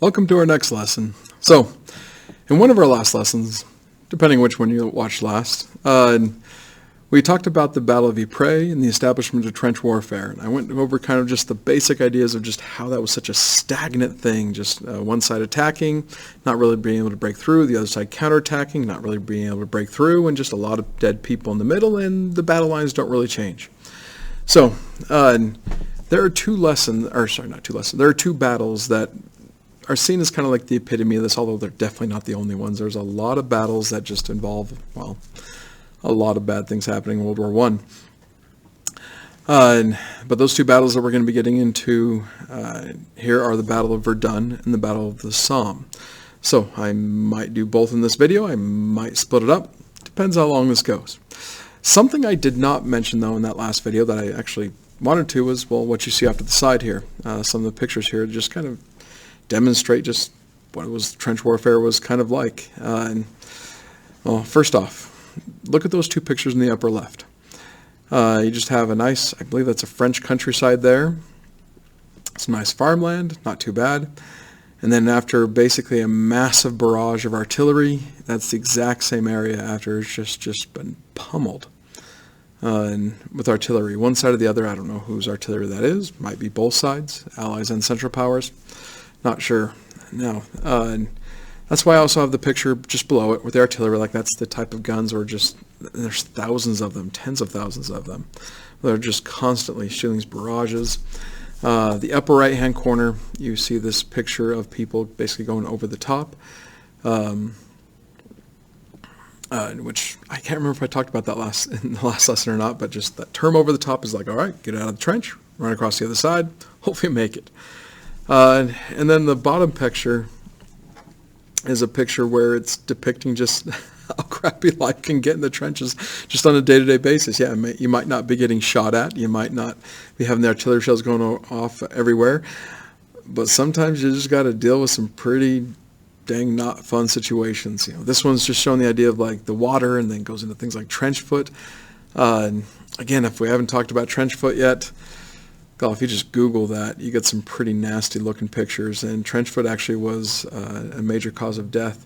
Welcome to our next lesson. So, in one of our last lessons, depending which one you watched last, we talked about the Battle of Ypres and the establishment of trench warfare. And I went over kind of just the basic ideas of just how that was such a stagnant thing, just one side attacking, not really being able to break through, the other side counterattacking, not really being able to break through, and just a lot of dead people in the middle, and the battle lines don't really change. So, there are two battles that are seen as kind of like the epitome of this, although they're definitely not the only ones. There's a lot of battles that just involve, well, a lot of bad things happening in World War I. But those two battles that we're going to be getting into here are the Battle of Verdun and the Battle of the Somme. So I might do both in this video. I might split it up. Depends how long this goes. Something I did not mention, though, in that last video that I actually wanted to was, well, what you see off to the side here. Some of the pictures here just kind of demonstrate just what it was trench warfare was kind of like. Well, first off, look at those two pictures in the upper left. You just have a nice, I believe that's a French countryside there. Some nice farmland, not too bad. And then after basically a massive barrage of artillery, that's the exact same area after it's just been pummeled. And with artillery, one side or the other, I don't know whose artillery that is. Might be both sides, Allies and Central Powers. Not sure. No. And that's why I also have the picture just below it with the artillery. Like, that's the type of guns where just, there's thousands of them, tens of thousands of them. They're just constantly shooting these barrages. The upper right-hand corner, you see this picture of people basically going over the top. Which I can't remember if I talked about that in the last lesson or not, but just that term over the top is like, all right, get out of the trench, run across the other side, hopefully make it. And then the bottom picture is a picture where it's depicting just how crappy life can get in the trenches just on a day-to-day basis. Yeah, you might not be getting shot at. You might not be having the artillery shells going off everywhere. But sometimes you just got to deal with some pretty dang not fun situations. You know, this one's just showing the idea of like the water, and then goes into things like trench foot. Again, if we haven't talked about trench foot yet, God, if you just Google that, you get some pretty nasty looking pictures. And trench foot actually was a major cause of death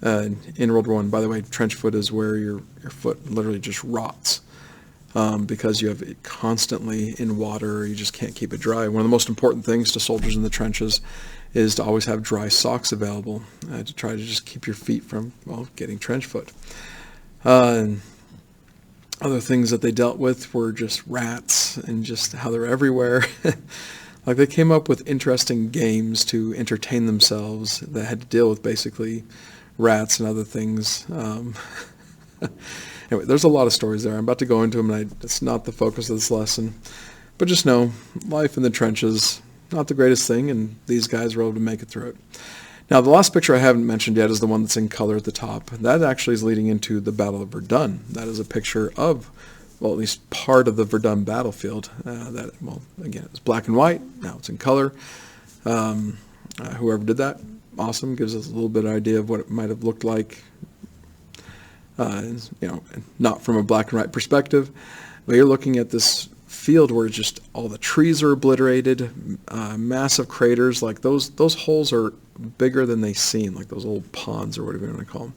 in World War I. By the way, trench foot is where your foot literally just rots because you have it constantly in water. You just can't keep it dry. One of the most important things to soldiers in the trenches is to always have dry socks available to try to just keep your feet from, well, getting trench foot. Other things that they dealt with were just rats and just how they're everywhere. Like, they came up with interesting games to entertain themselves that had to deal with basically rats and other things. Anyway, there's a lot of stories there. I'm about to go into them, and it's not the focus of this lesson. But just know, life in the trenches, not the greatest thing, and these guys were able to make it through it. Now, the last picture I haven't mentioned yet is the one that's in color at the top. That actually is leading into the Battle of Verdun. That is a picture of, well, at least part of the Verdun battlefield. That, well, again, it was black and white. Now it's in color. Whoever did that, awesome. Gives us a little bit of idea of what it might have looked like. You know, not from a black and white perspective, but you're looking at this field where just all the trees are obliterated, massive craters. Like those holes are bigger than they seem, like those old ponds or whatever you want to call them.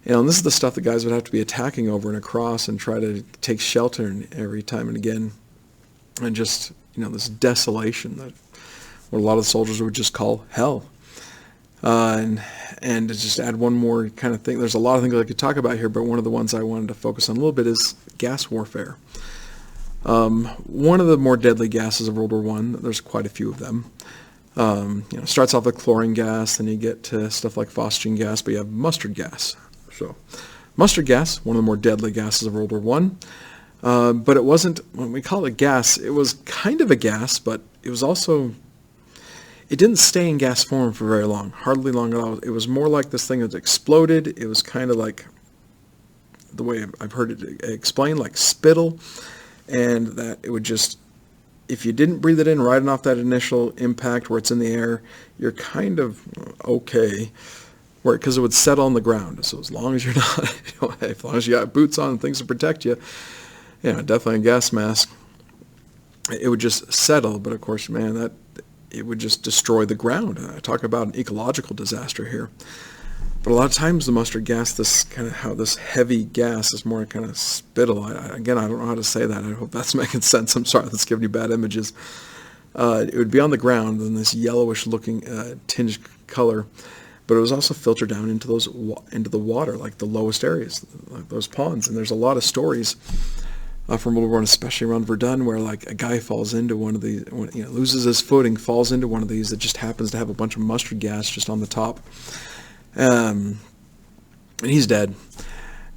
You know, and this is the stuff that guys would have to be attacking over and across and try to take shelter every time and again. And just, you know, this desolation that what a lot of soldiers would just call hell. And to just add one more kind of thing, there's a lot of things I could talk about here, but one of the ones I wanted to focus on a little bit is gas warfare. One of the more deadly gases of World War I, there's quite a few of them. You know, starts off with chlorine gas, then you get to stuff like phosgene gas, but you have mustard gas. So, mustard gas, one of the more deadly gases of World War I. But it wasn't, when we call it gas, it was kind of a gas, but it was also, it didn't stay in gas form for very long, hardly long at all. It was more like this thing that exploded. It was kind of like, the way I've heard it explained, like spittle. And that it would just, if you didn't breathe it in right off that initial impact where it's in the air, you're kind of okay, because it would settle on the ground. So as long as you're not, you know, as long as you got boots on and things to protect you, you know, definitely a gas mask, it would just settle. But of course, man, that it would just destroy the ground. I talk about an ecological disaster here. But a lot of times the mustard gas, this heavy gas is more kind of spittle. Again, I don't know how to say that. I hope that's making sense. I'm sorry, that's giving you bad images. It would be on the ground in this yellowish looking tinged color, but it was also filtered down into the water, like the lowest areas, like those ponds. And there's a lot of stories from World War I, especially around Verdun, where like a guy falls into one of these, loses his footing, falls into one of these that just happens to have a bunch of mustard gas just on the top. And he's dead.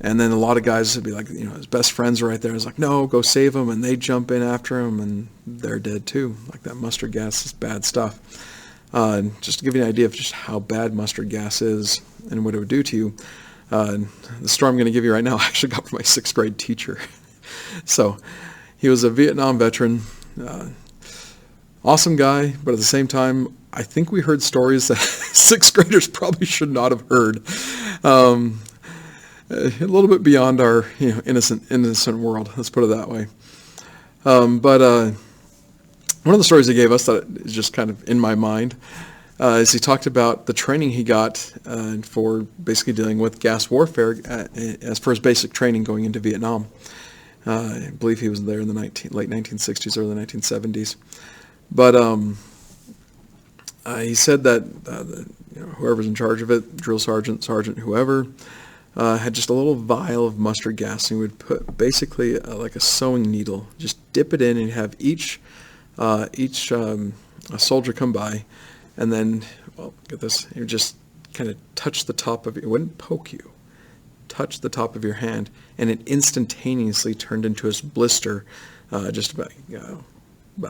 And then a lot of guys would be like, his best friends are right there. It's like, no, go save him. And they jump in after him, and they're dead too. Like that mustard gas is bad stuff. Just to give you an idea of just how bad mustard gas is and what it would do to you, the story I'm going to give you right now I actually got from my 6th grade teacher. So he was a Vietnam veteran, awesome guy, but at the same time, I think we heard stories that 6th graders probably should not have heard. A little bit beyond our innocent world, let's put it that way. But one of the stories he gave us that is just kind of in my mind is he talked about the training he got for basically dealing with gas warfare as for his basic training going into Vietnam. I believe he was there in the late 1960s, early 1970s. But he said that whoever's in charge of it, drill sergeant, whoever, had just a little vial of mustard gas, and he would put basically like a sewing needle, just dip it in, and have each a soldier come by, and then, well, get this, he would just kind of touch the top of it. It wouldn't poke you. Touch the top of your hand, and it instantaneously turned into a blister, just about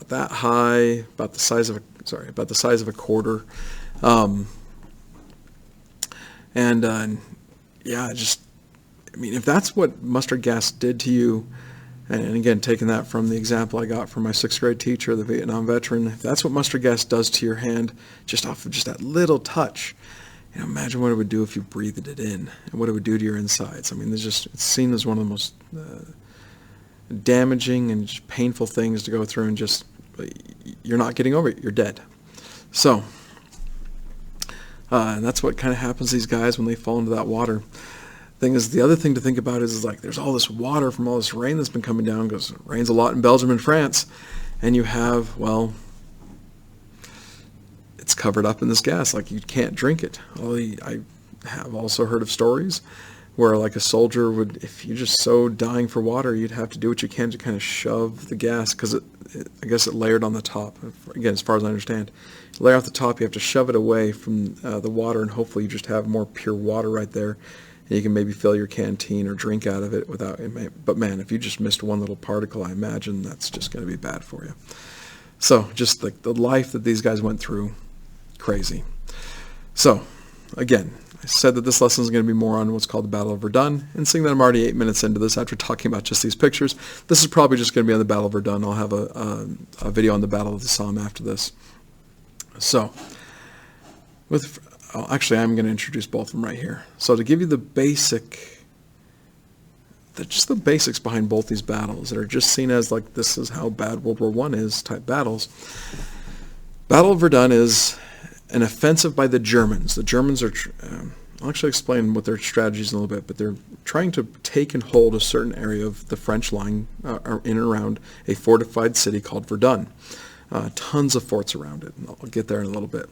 that high, about the size of a quarter, if that's what mustard gas did to you, and again, taking that from the example I got from my 6th grade teacher, the Vietnam veteran, if that's what mustard gas does to your hand, just off of just that little touch, imagine what it would do if you breathed it in, and what it would do to your insides. I mean, it's seen as one of the most damaging and just painful things to go through, and just, you're not getting over it, you're dead. So, and that's what kind of happens to these guys when they fall into that water. The other thing to think about is like there's all this water from all this rain that's been coming down, because it rains a lot in Belgium and France, and you have, well, it's covered up in this gas, like you can't drink it. I have also heard of stories where like a soldier would, if you're just so dying for water, you'd have to do what you can to kind of shove the gas, because I guess it layered on the top. Again, as far as I understand, you layer off the top, you have to shove it away from the water, and hopefully you just have more pure water right there, and you can maybe fill your canteen or drink out of it without it. But man, if you just missed one little particle, I imagine that's just going to be bad for you. So just like the life that these guys went through, crazy. So again, I said that this lesson is going to be more on what's called the Battle of Verdun, and seeing that I'm already 8 minutes into this after talking about just these pictures, this is probably just going to be on the Battle of Verdun. I'll have a video on the Battle of the Somme after this. So, actually, I'm going to introduce both of them right here. So to give you the basics behind both these battles that are just seen as like this is how bad World War I is type battles. Battle of Verdun is an offensive by the Germans. The Germans are, I'll actually explain what their strategy is in a little bit, but they're trying to take and hold a certain area of the French line in and around a fortified city called Verdun. Tons of forts around it, and I'll get there in a little bit.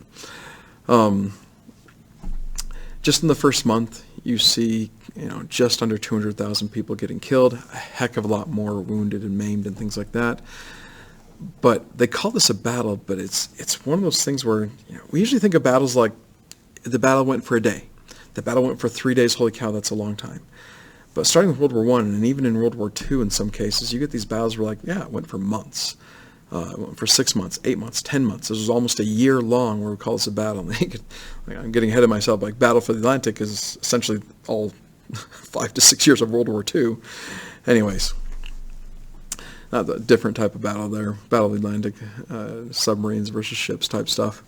Just in the first month, you see, just under 200,000 people getting killed, a heck of a lot more wounded and maimed and things like that. But they call this a battle, but it's one of those things where we usually think of battles like the battle went for a day. The battle went for 3 days. Holy cow, that's a long time. But starting with World War I, and even in World War II in some cases, you get these battles where it went for months. It went for 6 months, 8 months, 10 months. This was almost a year long where we call this a battle. I'm getting ahead of myself. Like Battle for the Atlantic is essentially all 5 to 6 years of World War II. Anyways, not a different type of battle there. Battle of the Atlantic, submarines versus ships type stuff.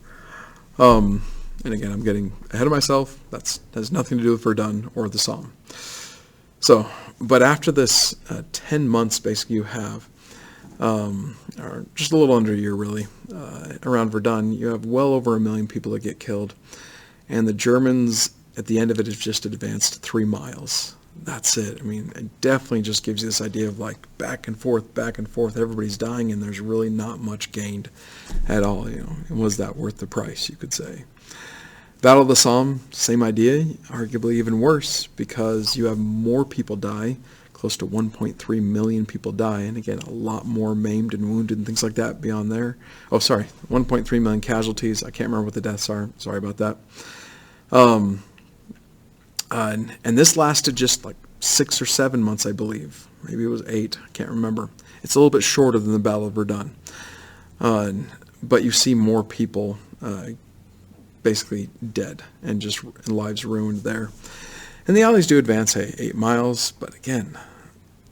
And again, I'm getting ahead of myself. That has nothing to do with Verdun or the Somme. So, but after this 10 months, basically, you have or just a little under a year really, around Verdun, you have well over 1 million people that get killed. And the Germans, at the end of it, have just advanced 3 miles. That's it. I mean, it definitely just gives you this idea of like back and forth, everybody's dying, and there's really not much gained at all. And was that worth the price, you could say. Battle of the Somme, same idea, arguably even worse, because you have more people die, close to 1.3 million people die, and again, a lot more maimed and wounded and things like that beyond there. 1.3 million casualties. I can't remember what the deaths are. Sorry about that. And this lasted just like 6 or 7 months, I believe. Maybe it was 8. I can't remember. It's a little bit shorter than the Battle of Verdun. But you see more people basically dead and just lives ruined there. And the Allies do advance 8 miles, but again,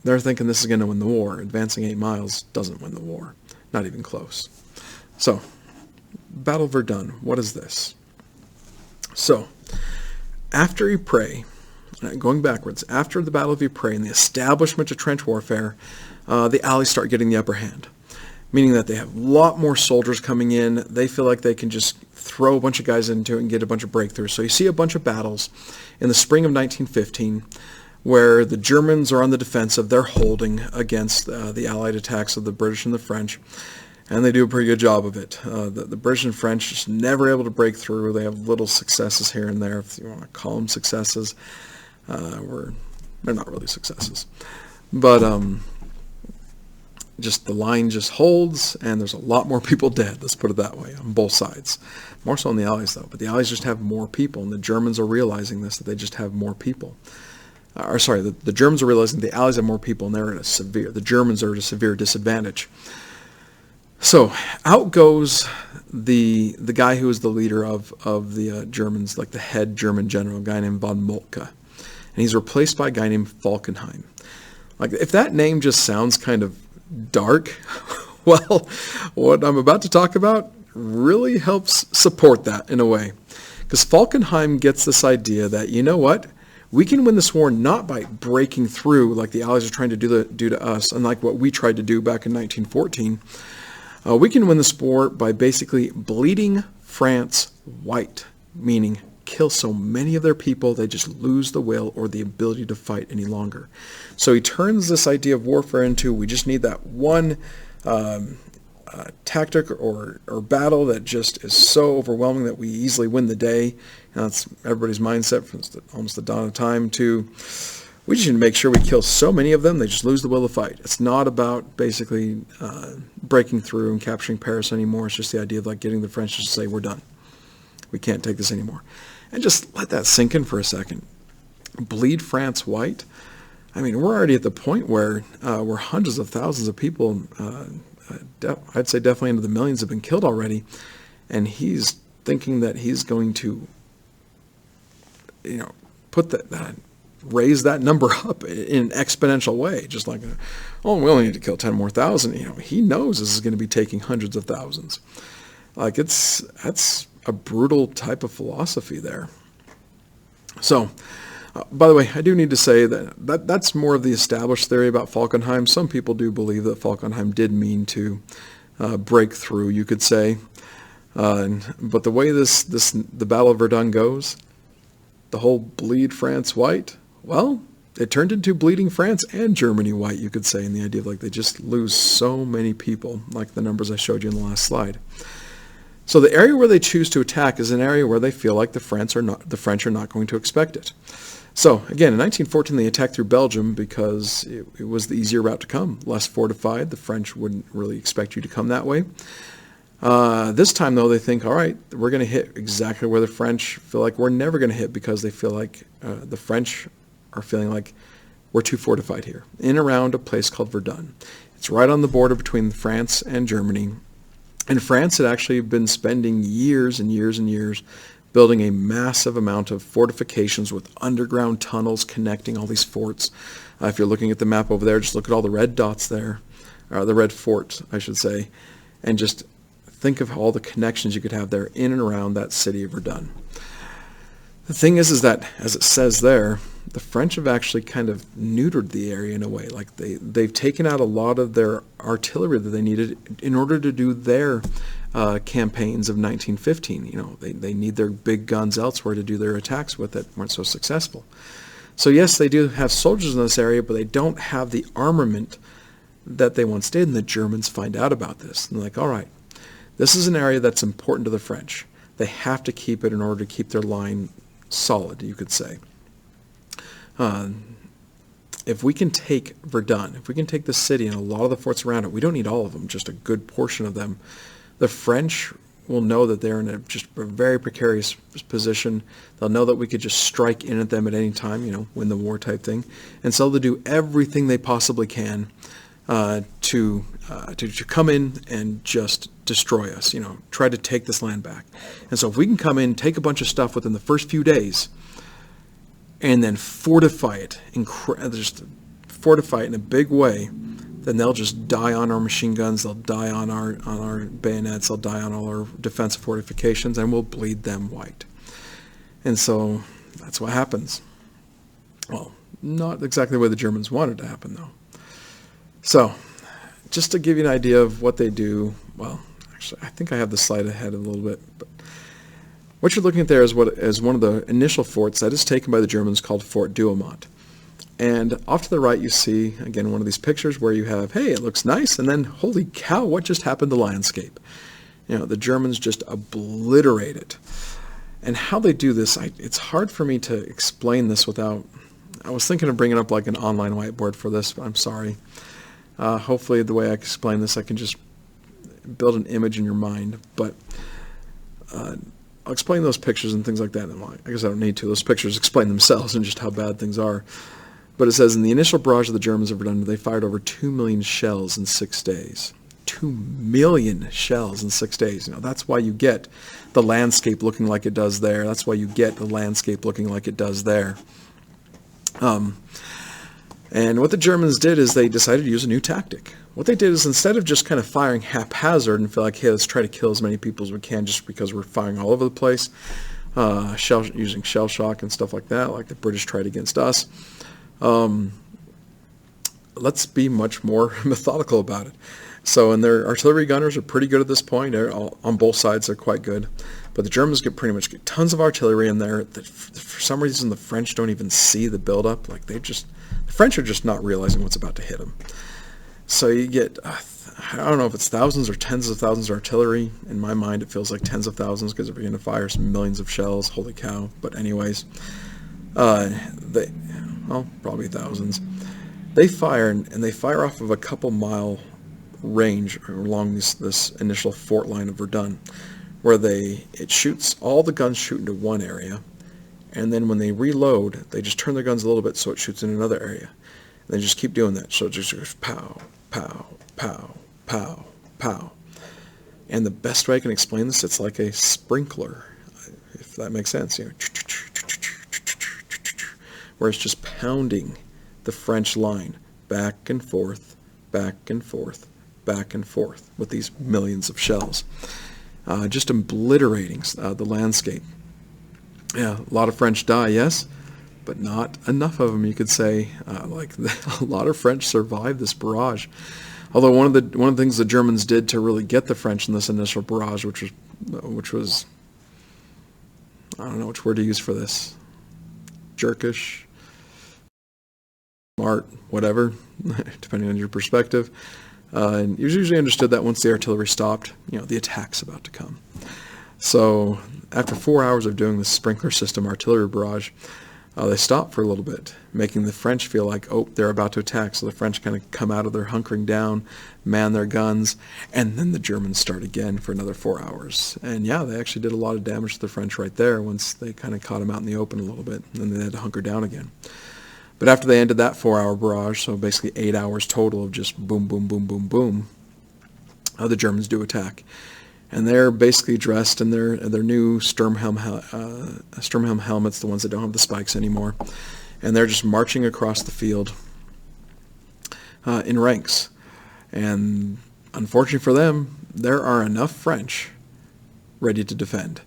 they're thinking this is going to win the war. Advancing 8 miles doesn't win the war. Not even close. So, Battle of Verdun, what is this? So, after Ypres, going backwards, after the Battle of Ypres and the establishment of trench warfare, the Allies start getting the upper hand, meaning that they have a lot more soldiers coming in. They feel like they can just throw a bunch of guys into it and get a bunch of breakthroughs. So you see a bunch of battles in the spring of 1915 where the Germans are on the defensive. They're holding against the Allied attacks of the British and the French, and they do a pretty good job of it. The British and French just never able to break through. They have little successes here and there, if you want to call them successes. They're not really successes. But just the line just holds, and there's a lot more people dead, let's put it that way, on both sides. More so on the Allies, though. But the Allies just have more people, and the Germans are realizing this, that they just have more people. The Germans are realizing the Allies have more people, and the Germans are at a severe disadvantage. So out goes the guy who was the leader of the Germans, like the head German general, a guy named von Moltke. And he's replaced by a guy named Falkenhayn. Like, if that name just sounds kind of dark, well, what I'm about to talk about really helps support that in a way. Because Falkenhayn gets this idea that, you know what, we can win this war not by breaking through like the Allies are trying to do to us, unlike what we tried to do back in 1914. We can win this war by basically bleeding France white, meaning kill so many of their people they just lose the will or the ability to fight any longer. So he turns this idea of warfare into, we just need that one tactic or battle that just is so overwhelming that we easily win the day. That's everybody's mindset from almost the dawn of time to, we just need to make sure we kill so many of them they just lose the will to fight. It's not about basically breaking through and capturing Paris anymore. It's just the idea of like getting the French to say, we're done. We can't take this anymore. And just let that sink in for a second. Bleed France white. I mean, we're already at the point where hundreds of thousands of people, I'd say definitely into the millions, have been killed already. And he's thinking that he's going to, put raise that number up in an exponential way. Just like, we only need to kill 10 more thousand. He knows this is going to be taking hundreds of thousands. Like, that's a brutal type of philosophy there. So, by the way, I do need to say that's more of the established theory about Falkenhayn. Some people do believe that Falkenhayn did mean to break through, you could say. But the way the Battle of Verdun goes, the whole bleed France white, well, it turned into bleeding France and Germany white, you could say, in the idea of like they just lose so many people, like the numbers I showed you in the last slide. So the area where they choose to attack is an area where they feel like the French are not going to expect it. So again, in 1914 they attacked through Belgium because it was the easier route to come, less fortified. The French wouldn't really expect you to come that way. This time though, they think, all right, we're going to hit exactly where the French feel like we're never going to hit, because they feel like the French are feeling like we're too fortified here, in around a place called Verdun. It's right on the border between France and Germany. And France had actually been spending years and years and years building a massive amount of fortifications with underground tunnels connecting all these forts. If you're looking at the map over there, just look at all the red dots there, or the red forts, I should say, and just think of all the connections you could have there in and around that city of Verdun. The thing is that, as it says there, the French have actually kind of neutered the area in a way. Like they've taken out a lot of their artillery that they needed in order to do their campaigns of 1915. You know, they need their big guns elsewhere to do their attacks with that weren't so successful. So yes, they do have soldiers in this area, but they don't have the armament that they once did, and the Germans find out about this. And they're like, all right, this is an area that's important to the French. They have to keep it in order to keep their line solid, you could say. If we can take Verdun, if we can take the city and a lot of the forts around it, we don't need all of them, just a good portion of them, the French will know that they're in a very precarious position. They'll know that we could just strike in at them at any time, you know, win the war type thing. And so they'll do everything they possibly can to come in and just destroy us, you know, try to take this land back. And so if we can come in, take a bunch of stuff within the first few days, and then fortify it, just fortify it in a big way, then they'll just die on our machine guns, they'll die on our bayonets, they'll die on all our defensive fortifications, and we'll bleed them white. And so that's what happens. Well, not exactly the way the Germans wanted to happen, though. So, just to give you an idea of what they do, well, actually, I think I have the slide ahead a little bit, but what you're looking at there is one of the initial forts that is taken by the Germans called Fort Douaumont. And off to the right you see, again, one of these pictures where you have, hey, it looks nice, and then, holy cow, what just happened to the landscape? You know, the Germans just obliterate it. And how they do this, it's hard for me to explain this without, I was thinking of bringing up like an online whiteboard for this, but I'm sorry. Hopefully the way I explain this, I can just build an image in your mind, but I'll explain those pictures and things like that. And I guess I don't need to. Those pictures explain themselves and just how bad things are. But it says, in the initial barrage of the Germans of Verdun, they fired over 2 million shells in 6 days. 2 million shells in 6 days. You know, that's why you get the landscape looking like it does there. That's why you get the landscape looking like it does there. And what the Germans did is they decided to use a new tactic. What they did is, instead of just kind of firing haphazard and feel like, hey, let's try to kill as many people as we can just because we're firing all over the place, using shell shock and stuff like that, like the British tried against us, let's be much more methodical about it. So, and their artillery gunners are pretty good at this point. On both sides, they're quite good. But the Germans pretty much get tons of artillery in there. For some reason, the French don't even see the buildup. Like the French are just not realizing what's about to hit them. So you get, I don't know if it's thousands or tens of thousands of artillery. In my mind, it feels like tens of thousands because if you're going to fire some millions of shells, holy cow. But anyways, probably thousands. They fire, and they fire off of a couple mile range along this initial fort line of Verdun, where it shoots, all the guns shoot into one area, and then when they reload, they just turn their guns a little bit so it shoots in another area. And they just keep doing that, so it just goes pow, pow, pow, pow, pow. And the best way I can explain this, it's like a sprinkler, if that makes sense, you know, where it's just pounding the French line back and forth, back and forth, back and forth with these millions of shells, just obliterating the landscape. Yeah, a lot of French die, yes, but not enough of them, you could say. A lot of French survived this barrage. Although one of the things the Germans did to really get the French in this initial barrage, which was I don't know which word to use for this, jerkish, smart, whatever, depending on your perspective. And it was usually understood that once the artillery stopped, you know, the attack's about to come. So after 4 hours of doing this sprinkler system artillery barrage, they stopped for a little bit, making the French feel like, oh, they're about to attack. So the French kind of come out of their hunkering down, man their guns, and then the Germans start again for another 4 hours. And yeah, they actually did a lot of damage to the French right there once they kind of caught them out in the open a little bit, and then they had to hunker down again. But after they ended that 4-hour barrage, so basically 8 hours total of just boom, boom, boom, boom, boom, the Germans do attack. And they're basically dressed in their new Sturmhelm helmets, the ones that don't have the spikes anymore. And they're just marching across the field in ranks. And unfortunately for them, there are enough French ready to defend.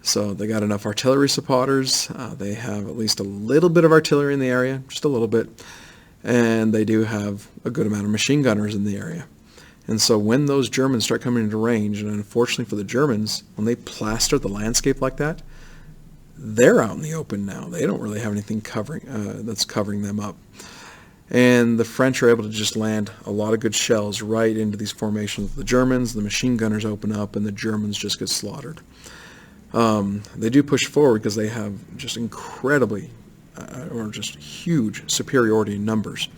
So they got enough artillery supporters. They have at least a little bit of artillery in the area, just a little bit. And they do have a good amount of machine gunners in the area. And so when those Germans start coming into range, and unfortunately for the Germans, when they plaster the landscape like that, they're out in the open now. They don't really have anything that's covering them up. And the French are able to just land a lot of good shells right into these formations of the Germans. The machine gunners open up, and the Germans just get slaughtered. They do push forward because they have just incredibly, or just huge superiority in numbers.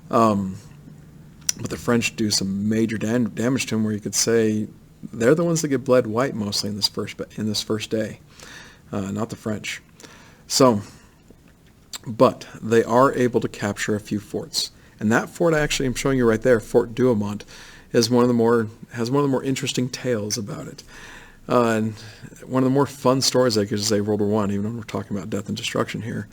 But the French do some major damage to them, where you could say they're the ones that get bled white mostly in this first day, not the French. So, but they are able to capture a few forts, and that fort I am showing you right there, Fort Douaumont, has one of the more interesting tales about it. And one of the more fun stories, I could say, World War I, even when we're talking about death and destruction here,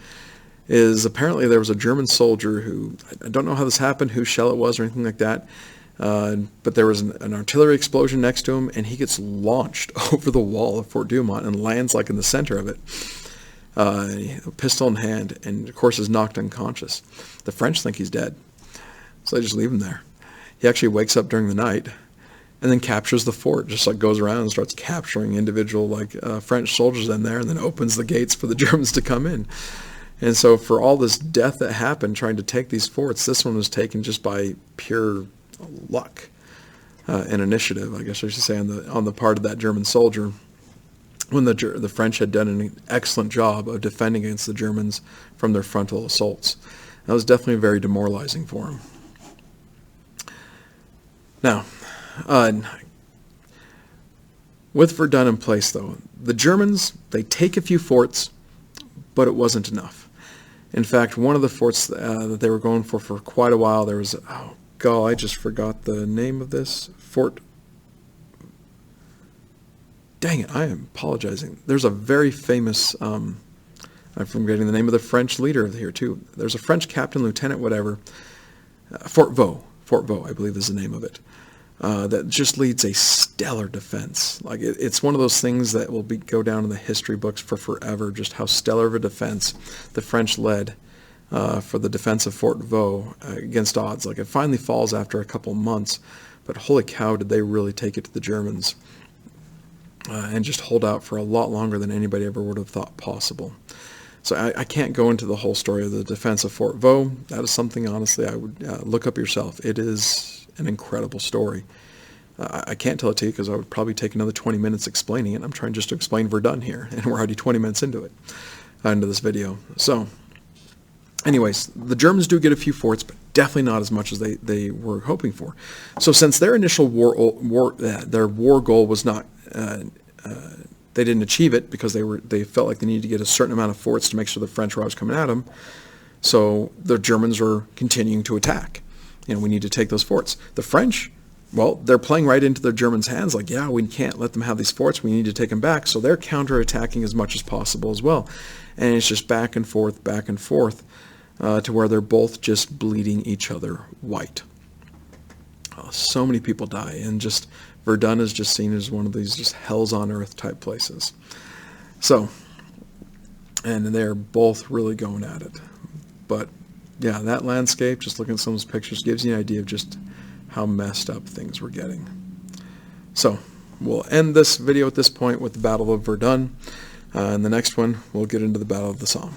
is apparently there was a German soldier who, I don't know how this happened, whose shell it was or anything like that, but there was an artillery explosion next to him, and he gets launched over the wall of Fort Douaumont and lands like in the center of it, a pistol in hand, and of course is knocked unconscious. The French think he's dead, so they just leave him there. He actually wakes up during the night and then captures the fort, just like goes around and starts capturing individual French soldiers in there, and then opens the gates for the Germans to come in. And so for all this death that happened trying to take these forts, this one was taken just by pure luck and initiative, I guess I should say, on the part of that German soldier, when the French had done an excellent job of defending against the Germans from their frontal assaults. That was definitely very demoralizing for them. Now, with Verdun in place, though, the Germans, they take a few forts, but it wasn't enough. In fact, one of the forts that they were going for quite a while, there was, oh God, I just forgot the name of this fort. Dang it, I am apologizing. There's a very famous, I'm forgetting the name of the French leader here too. There's a French captain, lieutenant, whatever. Fort Vaux, I believe is the name of it. That just leads a stellar defense. Like it's one of those things that will go down in the history books for forever, just how stellar of a defense the French led for the defense of Fort Vaux against odds. Like it finally falls after a couple months, but holy cow, did they really take it to the Germans and just hold out for a lot longer than anybody ever would have thought possible. So I can't go into the whole story of the defense of Fort Vaux. That is something, honestly, I would look up yourself. It is an incredible story. I can't tell it to you because I would probably take another 20 minutes explaining it. I'm trying just to explain Verdun here, and we're already 20 minutes into it, into this video. So, anyways, the Germans do get a few forts, but definitely not as much as they were hoping for. So, since their initial their war goal was not, they didn't achieve it because they felt like they needed to get a certain amount of forts to make sure the French were always coming at them. So the Germans were continuing to attack. We need to take those forts. The French, well, they're playing right into the Germans' hands, like, yeah, we can't let them have these forts, we need to take them back, so they're counterattacking as much as possible as well. And it's just back and forth, to where they're both just bleeding each other white. So many people die, and just Verdun is just seen as one of these just hells on earth type places. So, and they're both really going at it. But yeah, that landscape, just looking at some of those pictures, gives you an idea of just how messed up things were getting. So, we'll end this video at this point with the Battle of Verdun. In the next one, we'll get into the Battle of the Somme.